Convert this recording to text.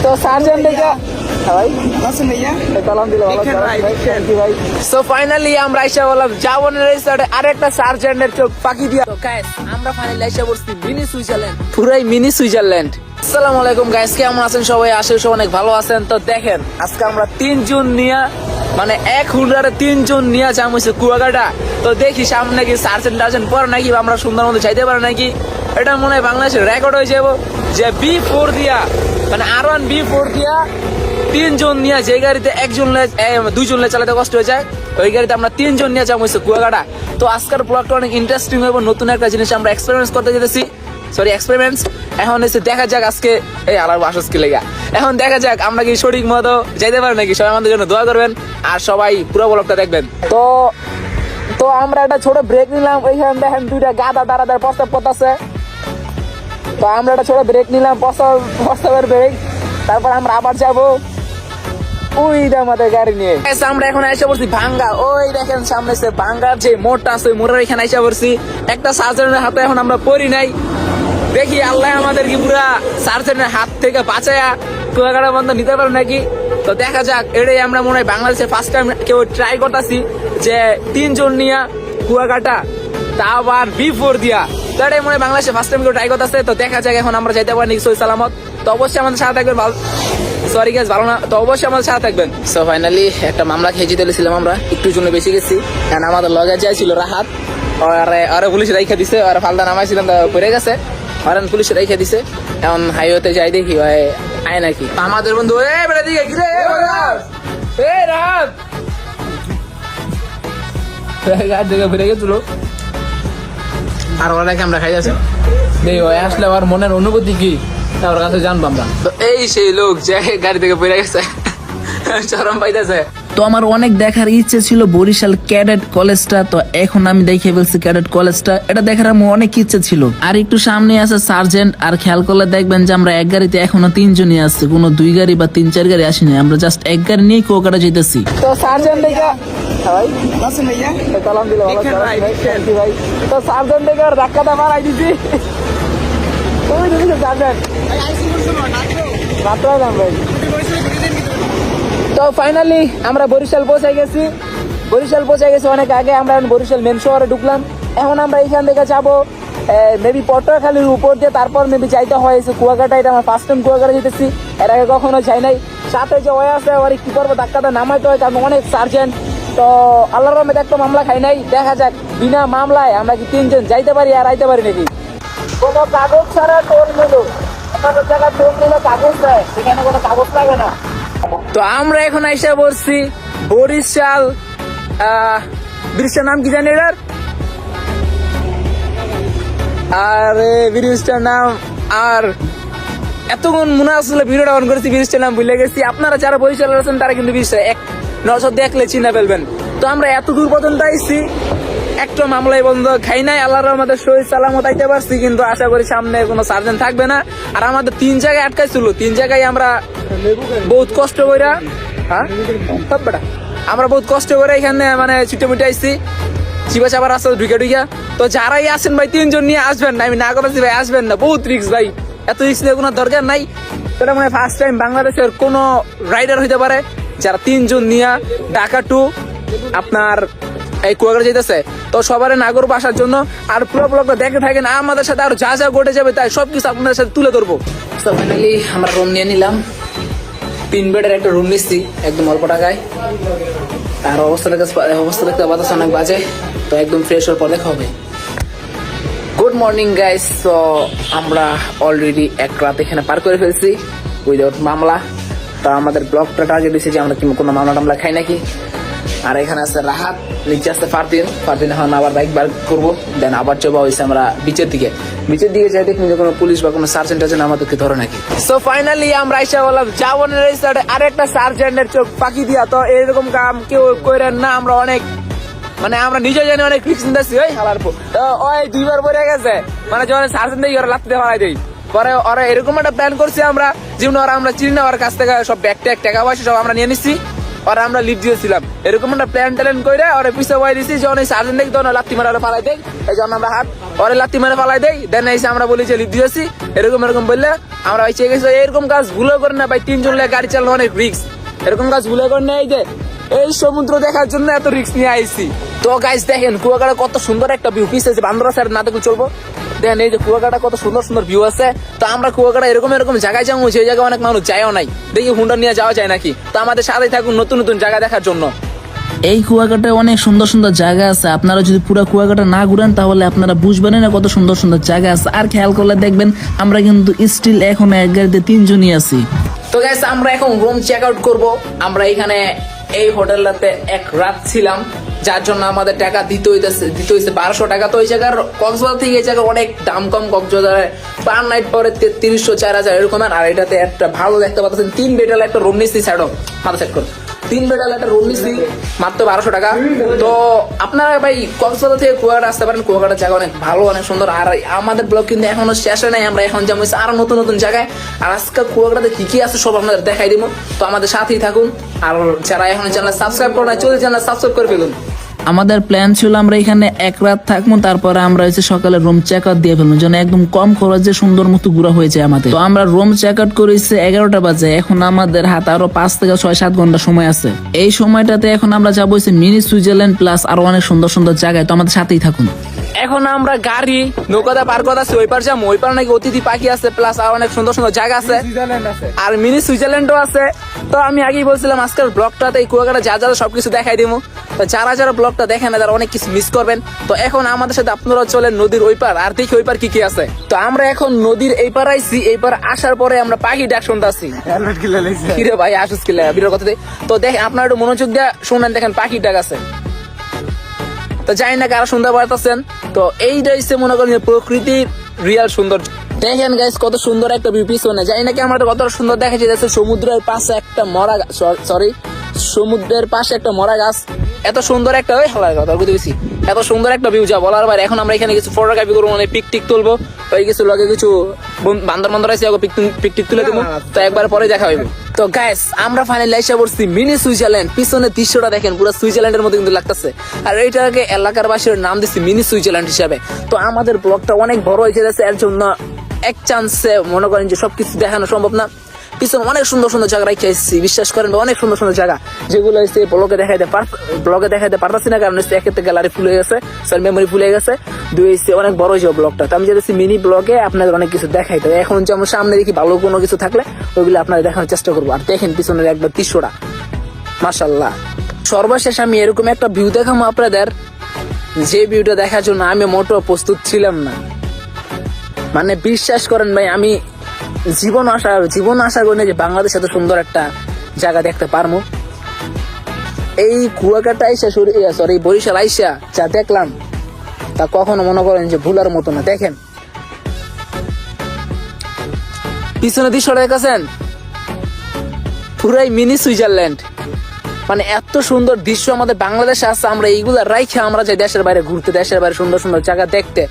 তো সার্জেন্ট দেখে ভাই সো ফাইনালি আমরা আইসা বললাম জাবনের রেসার্টে আরেকটা সার্জেন্টের চোখ ফাঁকি দিয়া। তো গাইস আমরা ফাইনালি আইসা পড়ছি মিনি সুইজারল্যান্ড, পুরাই মিনি সুইজারল্যান্ড। আসসালামু আলাইকুম গাইস, কেমন আছেন সবাই? আশা করি অনেক ভালো আছেন। তো দেখেন আজকে আমরা 3 জন নিয়ে মানে এক হুন্ডারে 3 জন নিয়ে যাম হয়েছে কুয়াকাটা। তো দেখি সামনে কি সার্জেন্ট পরে নাকি আমরা সুন্দর মতো চাইতে পারে নাকি। এটা মনে হয় বাংলাদেশের রেকর্ড হয়ে যাবো যে B4 দিয়া মানে R1 B4 দিয়া 3 জন নিয়ে, যে গাড়িতে একজন 2 জন চালাতে কষ্ট হয়ে যায় ওই গাড়িতে আমরা 3 জন নিয়ে যাবো হয়েছে কুয়াকাটা। তো আজকের ব্লগটা অনেক ইন্টারেস্টিং হবে, নতুন একটা জিনিস আমরা এক্সপেরিমেন্ট করতে যেতেছি। এখন এসে দেখা যাক আজকে এই আলার বাসস্কি লেগা। এখন দেখা যাক আমরা কি সঠিক মতো যাইতে পারি নাকি। সবাই আমাদের জন্য দোয়া করবেন আর সবাই পুরো ব্লগটা দেখবেন। তো আমরা একটা ছোট ব্রেক নিলাম, ওইখানে দেখেন দুইটা গাদা দাঁড়াদার প্রস্তাব করতেছে। তো আমরা একটা ছোট ব্রেক নিলাম, প্রস্তাবের ব্রেক। তারপর আমরা আবার যাবো ওই আমাদের গাড়ি নিয়ে। আমরা এখন আইসা পড়ছি ভাঙ্গা, ওই দেখেন সামনে সে ভাঙ্গার যে মোড়টা আছে, মোড়ের এখানে আইসা পড়ছি। একটা সার্জেন্টের হাতে এখন আমরা পড়ি নাই, দেখি আল্লাহ আমাদের কি পুরা সার্জেন্টের হাত থেকে বাঁচায়া কুয়াকাটা বন্ধ নিতে পারে নাকি। তো দেখা যাক, এটাই আমরা মনে হয় বাংলাদেশে ফার্স্ট টাইম কেউ ট্রাই করতেছি যে 3 জন নিয়ে কুয়াকাটা, তা আবার B4 দিয়া। তো এটাই মনে হয় বাংলাদেশে ফার্স্ট টাইম কেউ ট্রাই করতেছে। তো দেখা যাক এখন আমরা যাইতে পারি নাকি সহি সালামত। তো অবশ্যই আমাদের সাথে থাকবেন, সরি গাইস ভালো না, তো অবশ্যই আমাদের সাথে থাকবেন। সো ফাইনালি একটা মামলা খেয়ে জিতেছিলাম আমরা, একটু জন্য বেশি গেছি। কারণ আমাদের লগে যাইছিল রাহাত, আরে পুলিশ রাইখা দিছে, আর ফালদা নামাইছিলাম পড়ে গেছে, আর পুলিশ রাইখা দিছে। এখন হাইওয়েতে যাই দেখি আয় নাকি আমাদের বন্ধু রাহাত ফিরে গেছিল আর ওরা আমরা খাই যাচ্ছে। আসলে আমার মনের অনুভূতি কি ওর কাছে জানবো আমরা। তো এই সেই লোক যে গাড়ি থেকে পড়ে গেছে, চরম পাইতেছে। তো আমার অনেক দেখার ইচ্ছে ছিল বরিশাল ক্যাডেট কলেজটা, তো এখন আমি দেখে ফেলছি ক্যাডেট কলেজটা। এটা দেখার আমার অনেক ইচ্ছে ছিল। আর একটু সামনে আছে সার্জেন্ট, আর খেয়াল করলে দেখবেন যে আমরা এক গাড়িতে এখনো 3 জনই আসছে, কোনো 2 গাড়ি বা 3-4 গাড়ি আসেনি, আমরা জাস্ট এক গাড়ি নিয়ে কুয়াকাটা যেতেছি। তো সার্জেন্ট দেখা ভাই সালাম দিল ভাই। তো সার্জেন্ট দেখে ধাক্কাটা মারাই দিছি। তো ফাইনালি আমরা বরিশাল পৌঁছে গেছি অনেক আগে। আমরা বরিশাল মেন শহরে ঢুকলাম। এখন আমরা এইখান থেকে যাবো মেবি পটুয়াখালীর উপর দিয়ে, তারপর মেবি যাইতে হয়েছে কুয়াকাটা। এটা আমার ফার্স্ট টাইম কুয়াকাটা যেতেছি, এর আগে কখনো যাই নাই। সাথে যে ওই আছে ওর কি করবো, ধাক্কাটা নামাইতে হয় কারণ অনেক সার্জেন্ট। তো আল্লাহর রহমতে একটা মামলা খাই নাই। দেখা যাক বিনা মামলায় আমরা কি 3 জন যাইতে পারি আর আইতে পারি নাকি। কোনো কাগজ ছাড়া টোল নিলো, আপনাদের জায়গায় টোল নিলে কাগজ দেয়, সেখানে কোনো কাগজ লাগে না। তো আমরা এখন আইসা বলছি বরিশাল ব্রিজটার নাম কি জানি এটার, আর ব্রিজটার নাম আর এতক্ষণ মনে আসলে ভিডিওটা অন করেছি, ব্রিজটার নাম ভুলে গেছি। আপনারা যারা বরিশাল আছেন তারা কিন্তু ব্রিজটা এক নজর দেখলে চিনে ফেলবেন। তো আমরা এত দূর পর্যন্ত আইসি, একটা মামলায় বন্ধ খাই নাই, আল্লাহর আমাদের শহীদ সালামত আইতে পারছি। কিন্তু আশা করি সামনে কোনো সার্জেন্ট থাকবে না। আর আমাদের 3 জায়গায় আটকাইছিল, 3 জায়গায় আমরা বহুত কষ্ট করে আমরা বহুত কষ্ট করে এখানে মানে ছুটে মুটে আইসি, চিবা চাবার রাস্তা ঢুকে। তো যারাই আসেন ভাই 3 জন নিয়ে আসবেন না, আমি না করেছি ভাই আসবেন না, বহুত রিস্ক ভাই, এত রিস্ক নিয়ে কোনো দরকার নাই। এটা মানে ফার্স্ট টাইম বাংলাদেশের কোনো রাইডার হইতে পারে যারা 3 জন নিয়ে ঢাকা টু আপনার এই কুয়াকাটা যেতেছে। তো সবার নাগর বাসার জন্য আর পুরো ব্লগটা দেখে থাকেন, আমাদের সাথে আর যা যা ঘটে যাবে তাই সবকিছু আপনাদের সাথে তুলে ধরবো। তো ফাইনালি আমরা রুম নিয়ে নিলাম, 3 বেডের একটা রুম নিচ্ছি একদম অল্প টাকায়। আর অবস্থা দেখতে বাতাস অনেক বাজে, তো একদম ফ্রেশ হওয়ার পর দেখা হবে। Good morning guys. তো আমরা অলরেডি এক রাত এখানে পার করে ফেলছি উইদাউট মামলা। তো আমাদের ব্লগটা টার্গেট দিচ্ছে যে আমরা কি কোনো মামলা টামলা খাই নাকি। আর এখানে আছে রাহাত, নিচে আসছে ফারদিন এখন আবার বাইক বার করবো, দেন আবার চবা হয়েছে আমরা বিচের দিকে যাই দেখি কোনো পুলিশ বা কোনো সার্জেন্ট আছে আমাদেরকে ধরে নাকি। সো ফাইনালি আমরা আইসা বললাম জাবনের রেসার্টে আরেকটা সার্জেন্টের চোখ ফাঁকি দিয়া। তো এরকম কাম কেউ করেন না, আমরা অনেক মানে আমরা নিজে জানি অনেক রিস্ক নিতেছি। ওই হালার তো ওই 2 বার পরে গেছে, মানে যখন সার্জেন্ট দেখি ওরা লাত্তি হারাই দেয়। পরে ওরা এরকম একটা প্ল্যান করছি আমরা, যেমন ওরা আমরা চিনি না, ওর কাছ থেকে সব ব্যাগ ট্যাগ টাকা পয়সা সব আমরা নিয়ে নিচ্ছি। আর আমরা লিফট দিয়েছিলাম এরকম একটা প্ল্যান ট্যালেন করে ওরে পিছে বয়ে দিছি যখন এই সার্জেন্ট দেখি তখন লাত্তি মারা ফালাই দেয় এই যখন আমরা হাত ওরে লাত্তি মারা ফালাই দেয় দেন এসে আমরা বলি যে লিফট দিয়েছি এরকম এরকম বললে আমরা ভাই চেয়ে গেছি এরকম কাজ ভুলে করে না ভাই 3 জন লাগে গাড়ি চালানো অনেক রিস্ক এরকম কাজ ভুলে করে না এই যে এই সমুদ্র দেখার জন্য এত রিস্ক নিয়ে আইছি তো গাইস দেখেন কুয়াকাটা কত সুন্দর একটা ভিউ পিছে যে বান্দরা সাইড না দেখলে চলবো দেখেন এই যে কুয়াকাটা কত সুন্দর সুন্দর ভিউ আছে তো আমরা কুয়াকাটা এরকম এরকম জায়গায় যাবো সেই জায়গায় অনেক মানুষ যায়ও নাই দেখি হুন্ডা নিয়ে যাওয়া যায় নাকি তো আমাদের সাথেই থাকুন নতুন নতুন জায়গা দেখার জন্য এই কুয়াকাটায় অনেক সুন্দর সুন্দর জায়গা আছে আপনারা যদি পুরো কুয়াকাটা না ঘুরেন তাহলে আপনারা বুঝবেন না কত সুন্দর সুন্দর জায়গা আছে আর খেয়াল করলে দেখবেন আমরা কিন্তু স্টিল এখন এক গাড়িতে 3 জনই আছি তো গাইস আমরা এখন রুম চেক আউট করবো আমরা এখানে এই হোটেলটাতে এক রাত ছিলাম যার জন্য আমাদের টাকা দিতে হইছে 1200 টাকা তো ওই জায়গার কক্সবাজার থেকে এই জায়গার অনেক দাম কম কক্সবাজারে পার নাইট পরে 3300 4000 এরকম আর এটাতে একটা ভালো দেখতে পাচ্ছেন 3 বেডাল একটা রুম নিচ্ছি সাইডও মাথা সেট করো 3 বেডাল একটা রুম নিচ্ছি মাত্র 1200 টাকা তো আপনারা ভাই কক্সবাজার থেকে কুয়াকাটা আসতে পারেন কুয়াকাটার জায়গা অনেক ভালো অনেক সুন্দর আর আমাদের ব্লগ কিন্তু এখনো শেষে নাই আমরা এখন যাবো আরো নতুন নতুন জায়গায় আর আজকে কুয়াকাটাতে কি কি আছে সব আপনাদের দেখাই দিব তো আমাদের সাথেই থাকুন আর যারা এখন চ্যানেল সাবস্ক্রাইব করে না চলে চ্যানেল সাবস্ক্রাইব করে ফেলুন আমাদের প্ল্যান ছিল আমরা এখানে এক রাত থাকবো তারপরে আমরা হচ্ছে সকালে রুম চেক আউট দিয়ে ফেলবো যেন একদম কম খরচে সুন্দর মতো ঘোরা হয়েছে আমাদের তো আমরা রুম চেক আউট করেছি 11টা বাজে এখন আমাদের হাতে আরো 5 থেকে 6-7 ঘন্টা সময় আছে এই সময়টাতে এখন আমরা যাবো হচ্ছে মিনি সুইজারল্যান্ড প্লাস আরো অনেক সুন্দর সুন্দর জায়গায় তো আমাদের সাথেই থাকুন এখন আমরা গাড়ি নৌকাতে পার কথা আছে ওই পার যাবো ওই পার নাকি অতিথি পাখি আছে প্লাস আর অনেক সুন্দর সুন্দর জায়গা আছে আর মিনি সুইজারল্যান্ডও আছে তো আমি আগেই বলছিলাম আজকের ব্লগটাতে এই কুয়াকাটা যা যা সবকিছু দেখাই দিব তো যারা যারা ব্লগটা দেখেন না তারা অনেক কিছু মিস করবেন তো এখন আমাদের সাথে আপনারা চলেন নদীর ওই পার আর দেখি ওই পার কি কি আছে তো আমরা এখন নদীর এই পার আইছি এই পার আসার পরে আমরা পাখি ডাক শুনতেছি কিরে ভাই আসুস কিলে বিরাট কথা তো দেখেন আপনারা একটু মনোযোগ দিয়ে শুনেন দেখেন পাখি ডাক আছে তো জানি না কারা শুনতে পারতেছেন তো এইটা হচ্ছে মনে করেন প্রকৃতির রিয়াল সুন্দর দেখেন গাইস কত সুন্দর একটা ভিউ পিছনে জানি না কি আমরা কত সুন্দর দেখা যাচ্ছে সমুদ্রের পাশে একটা মরা সরি সমুদ্রের পাশে একটা মরা গাছ এত সুন্দর একটা ওই হালার কথা বুঝতে গেছি এত সুন্দর একটা ভিউ যা বলার বাইরে এখন আমরা এখানে কিছু ফটোগ্রাফি করবো মানে পিকটিক তুলবো ওই কিছু লগে কিছু বান্দর বান্দর আছে পিকটিক তুলে দেবো তো একবার পরে দেখা হইব তো গাইস আমরা ফাইনালি এসে পড়ছি মিনি সুইজারল্যান্ড পিছনে দৃশ্যটা দেখেন পুরো সুইজারল্যান্ডের মতো কিন্তু লাগতেছে আর এইটাকে এলাকার বাসীর নাম দিচ্ছি মিনি সুইজারল্যান্ড হিসাবে তো আমাদের ব্লগটা অনেক বড় হয়ে যাচ্ছে এর জন্য এক চান্সে মনে করেন যে সবকিছু দেখানো সম্ভব না পিছনে অনেক সুন্দর সুন্দর জায়গা রেখে এসেছি বিশ্বাস করেন অনেক সুন্দর সুন্দর জায়গা যেগুলো হচ্ছে ব্লগে দেখাইতে পারতেছি না কারণ হচ্ছে এক্ষেত্রে গ্যালারি ফুল হয়ে গেছে মেমোরি ফুল হয়ে গেছে দুই হচ্ছে অনেক বড় হয়েছে ব্লগটা তো আমি যেতেছি মিনি ব্লগে আপনাদের অনেক কিছু দেখাইতে এখন যেমন সামনে দেখি ভালো কোনো কিছু থাকলে ওইগুলো আপনাদের দেখানোর চেষ্টা করবো আর দেখেন পিছনের একবার দৃশ্যটা মাশাআল্লাহ সর্বশেষ আমি এরকম একটা ভিউ দেখাবো আপনাদের যে ভিউটা দেখার জন্য আমি মোটো প্রস্তুত ছিলাম না মানে বিশ্বাস করেন ভাই আমি জীবন আশা করি না যে বাংলাদেশ এত সুন্দর একটা জায়গা দেখতে পারবো এই কুয়াকাটা আইসা সরি বরিশাল আইসা যা দেখলাম তা কখনো মনে করেন যে ভুলার মতো না দেখেন পিছনে দৃশ্য দেখেছেন পুরাই মিনি সুইজারল্যান্ড মানে এত সুন্দর দৃশ্য আমাদের বাংলাদেশে আছে আমরা এইগুলা রাইখে আমরা যাই দেশের বাইরে ঘুরতে দেশের বাইরে সুন্দর সুন্দর জায়গা দেখতে